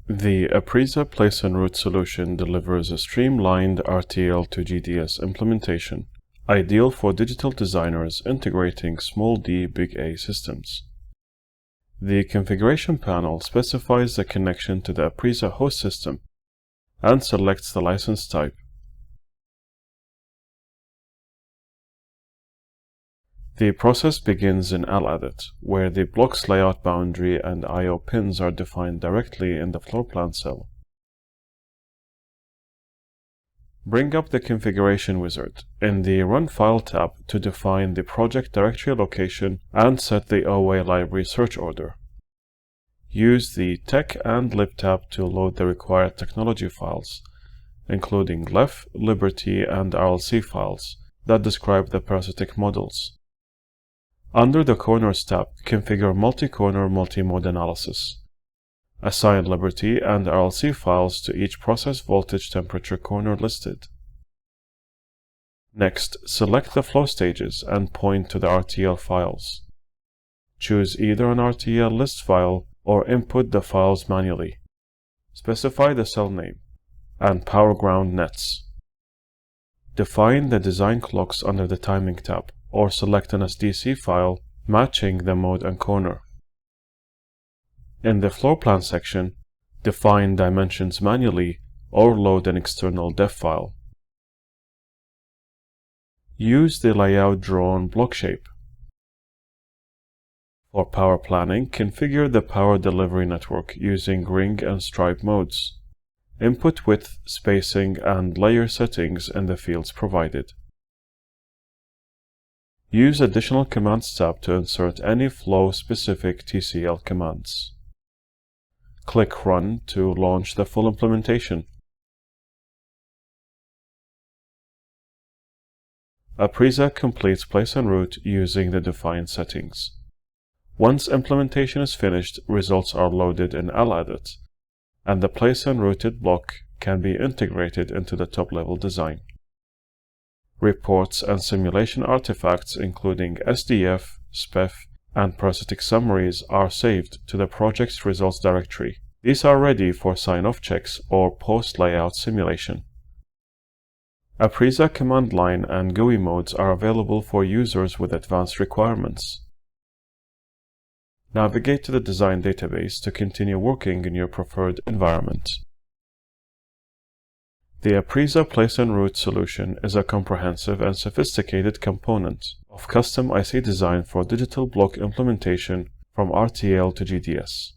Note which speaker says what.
Speaker 1: The Aprisa Place and Route solution delivers a streamlined RTL-to-GDS implementation, ideal for digital designers integrating small d big A systems. The configuration panel specifies the connection to the Aprisa host system and selects the license type. The process begins in LEdit, where the block's layout boundary and I/O pins are defined directly in the floorplan cell. Bring up the configuration wizard in the Run File tab to define the project directory location and set the OA library search order. Use the Tech and Lib tab to load the required technology files, including LEF, Liberty, and RLC files that describe the parasitic models. Under the Corners tab, configure multi-corner multi-mode analysis. Assign Liberty and RLC files to each process voltage temperature corner listed. Next, select the flow stages and point to the RTL files. Choose either an RTL list file or input the files manually. Specify the cell name and power ground nets. Define the design clocks under the Timing tab, or select an SDC file matching the mode and corner. In the floorplan section, define dimensions manually or load an external def file. Use the layout drawn block shape. For power planning, configure the power delivery network using ring and stripe modes. Input width, spacing, and layer settings in the fields provided. Use Additional Commands tab to insert any flow-specific TCL commands. Click Run to launch the full implementation. Aprisa completes Place and Route using the defined settings. Once implementation is finished, results are loaded in LEdit, and the Place and Routed block can be integrated into the top-level design. Reports and simulation artifacts including SDF, SPEF, and parasitic summaries are saved to the project's results directory. These are ready for sign-off checks or post-layout simulation. Aprisa command line and GUI modes are available for users with advanced requirements. Navigate to the design database to continue working in your preferred environment. The Aprisa Place and Route solution is a comprehensive and sophisticated component of custom IC design for digital block implementation from RTL to GDS.